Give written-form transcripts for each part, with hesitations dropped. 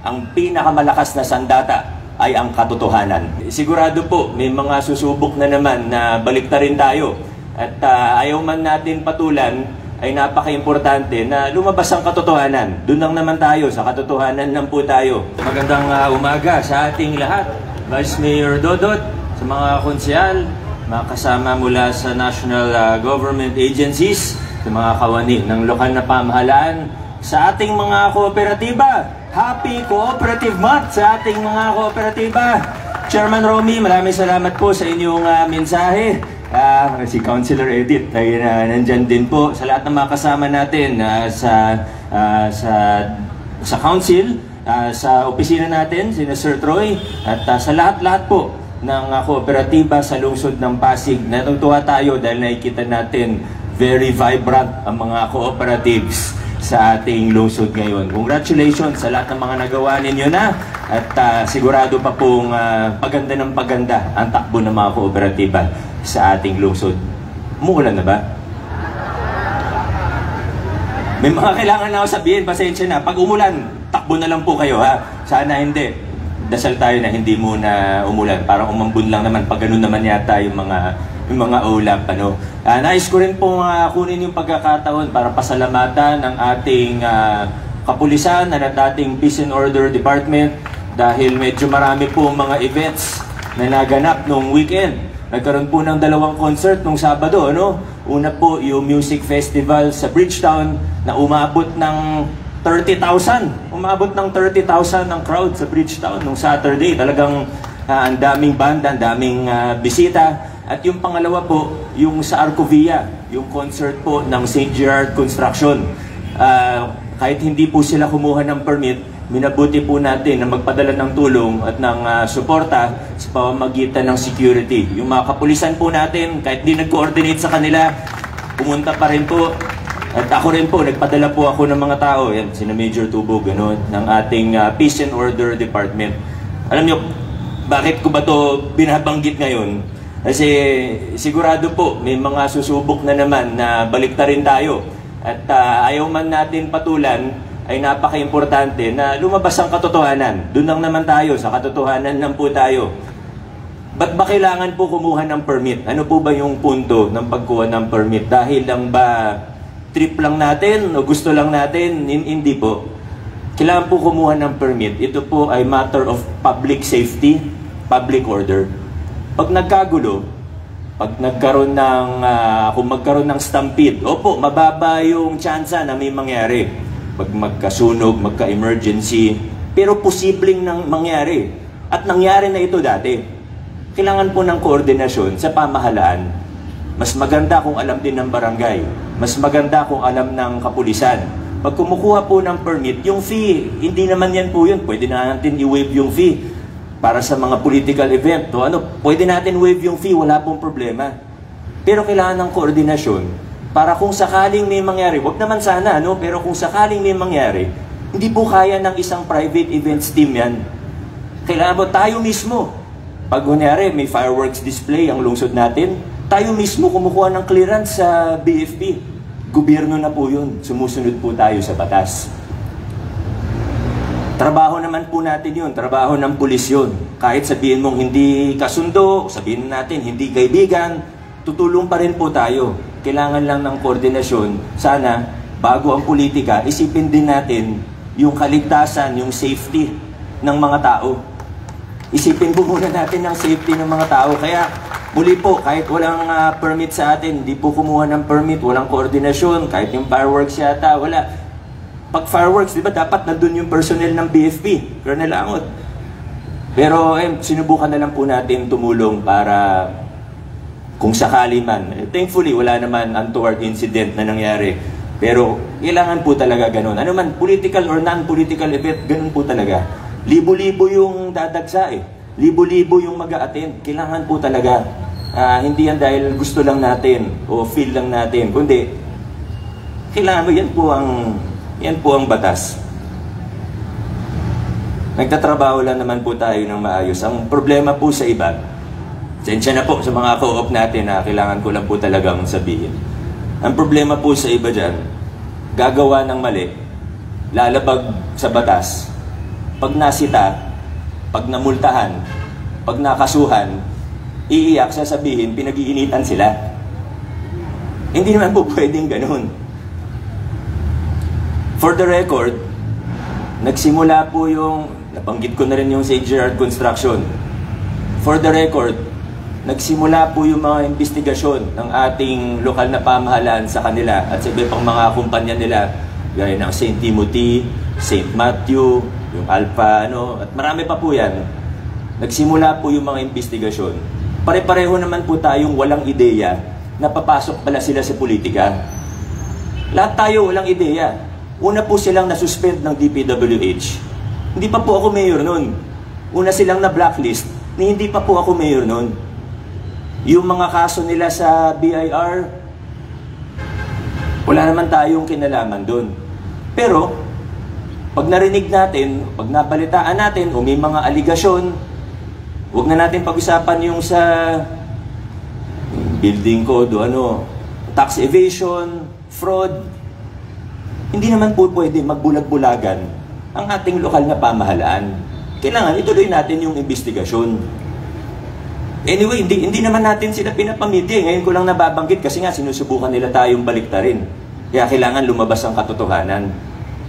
ang pinakamalakas na sandata ay ang katotohanan. Sigurado po, may mga susubok na naman na baliktarin tayo. At ayaw man natin patulan, ay napaka-importante na lumabas ang katotohanan. Doon lang naman tayo, sa katotohanan lang po tayo. Magandang umaga sa ating lahat. Vice Mayor Dodot, sa mga konsyal, mga kasama mula sa national government agencies, sa mga kawani ng lokal na pamahalaan, sa ating mga kooperatiba. Happy Cooperative Month sa ating mga kooperatiba. Chairman Romy, maraming salamat po sa inyong mensahe. Si Councilor Edith ay nandyan din po. Sa lahat ng mga kasama natin sa council, sa opisina natin, sina Sir Troy, at sa lahat-lahat po ng kooperatiba sa lungsod ng Pasig. Natutuwa tayo dahil nakikita natin very vibrant ang mga cooperatives sa ating lungsod ngayon. Congratulations sa lahat ng mga nagawa ninyo na at sigurado pa pong paganda ng paganda ang takbo ng mga kooperatiba sa ating lungsod. Umuulan na ba? May mga kailangan na ako sabihin, pasensya na. Pag umulan, takbo na lang po kayo ha. Sana hindi. Dasal tayo na hindi muna umulan. Parang umambun lang naman. Pag ganun naman yata yung mga ulap. Nais ko rin pong kunin yung pagkakataon para pasalamatan ng ating kapulisan at ating Peace and Order Department dahil medyo marami po mga events na naganap nung weekend. Nagkaroon po ng 2 concert nung Sabado. Una po yung music festival sa Bridgetown na umabot ng 30,000. Umabot ng 30,000 ang crowd sa Bridgetown nung Saturday. Talagang ang daming banda, ang daming bisita. At yung pangalawa po, yung sa Arcovia, yung concert po ng St. Gerard Construction. Kahit hindi po sila kumuha ng permit, minabuti po natin na magpadala ng tulong at ng suporta sa pamamagitan ng security. Yung mga kapulisan po natin, kahit di nag-coordinate sa kanila, pumunta pa rin po. At ako rin po, nagpadala po ako ng mga tao, yan, sina Major Tubog, ng ating Peace and Order Department. Alam nyo, bakit ko ba to binabanggit ngayon? Kasi sigurado po, may mga susubok na naman na baliktarin tayo. At ayaw man natin patulan, ay napaka-importante na lumabas ang katotohanan. Doon lang naman tayo, sa katotohanan lang po tayo. Ba't ba kailangan po kumuha ng permit? Ano po ba yung punto ng pagkuha ng permit? Dahil lang ba trip lang natin o gusto lang natin? Hindi po. Kailangan po kumuha ng permit. Ito po ay matter of public safety, public order. Pag nagkagulo, pag nagkaroon ng, kung magkaroon ng stampede, opo, mababa yung tsansa na may mangyari. Pag magkasunog, magka-emergency, pero posibleng nang mangyari. At nangyari na ito dati. Kailangan po ng koordinasyon sa pamahalaan. Mas maganda kung alam din ng barangay. Mas maganda kung alam ng kapulisan. Pag kumukuha po ng permit, yung fee, hindi naman yan po yun. Pwede na natin i-waive yung fee. Para sa mga political event, pwede natin waive yung fee, wala pong problema. Pero kailangan ng koordinasyon para kung sakaling may mangyari, wag naman sana, pero kung sakaling may mangyari, hindi po kaya ng isang private events team yan. Kailangan po tayo mismo. Pag kunyari, may fireworks display ang lungsod natin, tayo mismo kumukuha ng clearance sa BFP. Gobyerno na po yun. Sumusunod po tayo sa batas. Trabaho naman po natin yun, trabaho ng pulis yun. Kahit sabihin mong hindi kasundo, sabihin natin hindi kaibigan, tutulong pa rin po tayo. Kailangan lang ng koordinasyon. Sana, bago ang politika, isipin din natin yung kaligtasan, yung safety ng mga tao. Isipin po muna natin ang safety ng mga tao. Kaya, muli po, kahit walang permit sa atin, hindi po kumuha ng permit, walang koordinasyon, kahit yung fireworks yata, wala. Pag fireworks, di ba dapat nandun yung personnel ng BFP, Colonel Angot. Pero sinubukan na lang po natin tumulong para kung sakali man. Thankfully, wala naman untoward incident na nangyari. Pero kailangan po talaga ganun. Ano man, political or non-political event, ganun po talaga. Libo-libo yung dadagsa Libo-libo yung mag-a-attend. Kailangan po talaga. Hindi yan dahil gusto lang natin o feel lang natin. Kundi, kailangan mo, yan po ang batas. Nagtatrabaho lang naman po tayo ng maayos. Ang problema po sa iba, sensya na po sa mga co-op natin na kailangan ko lang po talagang sabihin. Ang problema po sa iba dyan, gagawa ng mali, lalabag sa batas, pag nasita, pag namultahan, pag nakasuhan, iiyak, sasabihin, pinag-iinitan sila. Hindi naman po pwedeng ganun. For the record, nagsimula po yung, nabanggit ko na rin yung St. Gerard Construction. For the record, nagsimula po yung mga investigasyon ng ating lokal na pamahalaan sa kanila at sa iba pang mga kumpanya nila, gaya ng St. Timothy, St. Matthew, yung Alpha, at marami pa po yan. Nagsimula po yung mga investigasyon. Pare-pareho naman po tayong walang ideya na papasok pala sila sa politika. Lahat tayo walang ideya. Una po silang nasuspend ng DPWH. Hindi pa po ako mayor noon. Una silang na-blacklist, ni hindi pa po ako mayor noon. Yung mga kaso nila sa BIR, wala naman tayong kinalaman doon. Pero, pag narinig natin, pag nabalitaan natin, o may mga aligasyon, huwag na natin pag-usapan yung sa building code, tax evasion, fraud. Hindi naman po pwede magbulag-bulagan ang ating lokal na pamahalaan. Kailangan ituloy natin yung investigasyon. Anyway, hindi naman natin sila pinapamiti. Ngayon ko lang nababanggit kasi nga sinusubukan nila tayong baliktarin. Kaya kailangan lumabas ang katotohanan.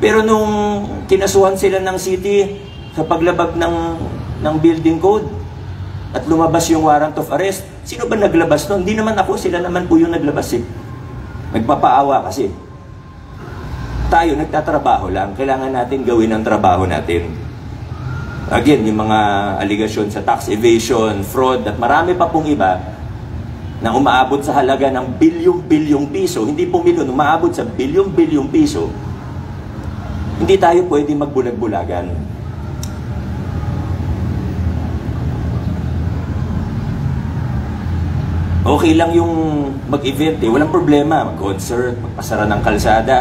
Pero nung kinasuhan sila ng city sa paglabag ng building code at lumabas yung warrant of arrest, sino ba naglabas nun? Hindi naman ako, sila naman po yung naglabas eh. Nagpapaawa kasi. Tayo nagtatrabaho lang, kailangan natin gawin ang trabaho natin. Again, yung mga aligasyon sa tax evasion, fraud, at marami pa pong iba na umaabot sa halaga ng bilyong-bilyong piso, hindi po milyon, umaabot sa bilyong-bilyong piso, hindi tayo pwede magbulag-bulagan. Okay lang yung mag-event eh, walang problema, mag-concert, magpasara ng kalsada.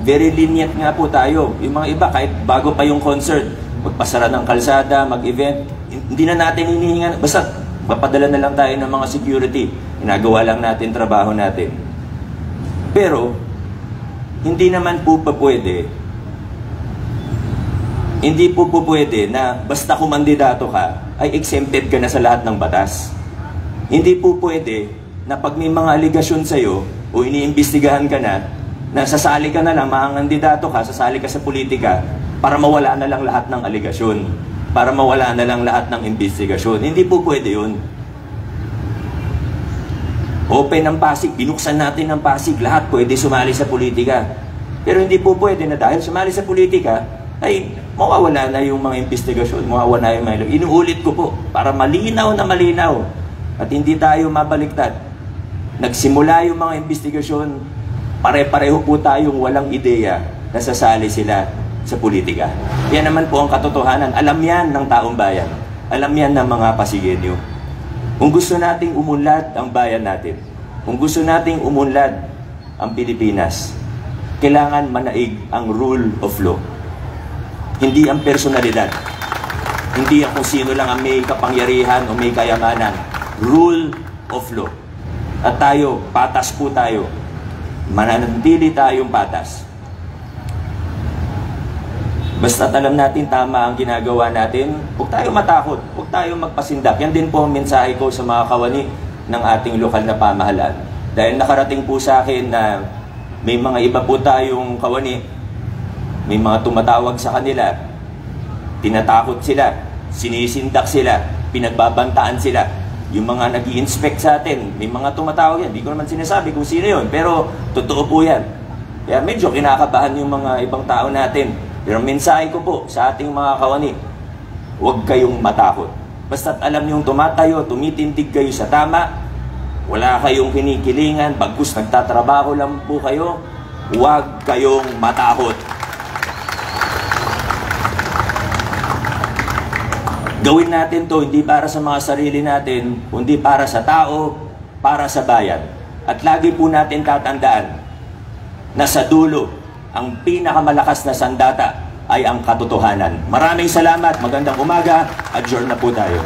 Very lenient nga po tayo. Yung mga iba, kahit bago pa yung concert, magpasara ng kalsada, mag-event, hindi na natin hinihingan. Basta, mapadala na lang tayo ng mga security. Ginagawa lang natin trabaho natin. Pero, hindi naman po pa pwede, hindi po pwede na basta kumandidato ka, ay exempted ka na sa lahat ng batas. Hindi po pwede na pag may mga aligasyon sa'yo o iniimbestigahan ka na sasali ka na lang, mangandidato ka, sasali ka sa politika para mawala na lang lahat ng aligasyon, para mawala na lang lahat ng investigasyon. Hindi po pwede yun. Open ang Pasig, binuksan natin ang Pasig, lahat pwede sumali sa politika. Pero hindi po pwede na dahil sumali sa politika, ay mawawala na yung mga investigasyon, mawawala yung mga... Inuulit ko po, para malinaw na malinaw at hindi tayo mabaliktad. Nagsimula yung mga investigasyon, pare-pareho po tayong walang ideya na sasali sila sa politika. Yan naman po ang katotohanan. Alam yan ng taong bayan. Alam yan ng mga Pasigenyo. Kung gusto nating umunlad ang bayan natin, kung gusto nating umunlad ang Pilipinas, kailangan manaig ang rule of law. Hindi ang personalidad. Hindi ang kung sino lang ang may kapangyarihan o may kayamanan. Rule of law. At tayo, patas po tayo. Mananatili tayong patas. Basta't alam natin tama ang ginagawa natin, huwag tayo matakot, huwag tayo magpasindak. Yan din po ang mensahe ko sa mga kawani ng ating lokal na pamahalaan. Dahil nakarating po sa akin na may mga iba po tayong kawani, may mga tumatawag sa kanila, tinatakot sila, sinisindak sila, pinagbabantaan sila. Yung mga nag-i-inspect sa atin, may mga tumatawag yan. Hindi ko naman sinasabi kung sino yun, pero totoo po yan. Kaya medyo kinakabahan yung mga ibang tao natin. Pero mensahe ko po sa ating mga kawani, huwag kayong matakot. Basta't alam niyong tumatayo, tumitindig kayo sa tama, wala kayong kinikilingan, bagkus nagtatrabaho lang po kayo, huwag kayong matakot. Gawin natin to hindi para sa mga sarili natin, kundi para sa tao, para sa bayan. At lagi po natin tatandaan na sa dulo, ang pinakamalakas na sandata ay ang katotohanan. Maraming salamat, magandang umaga, adjourn na po tayo.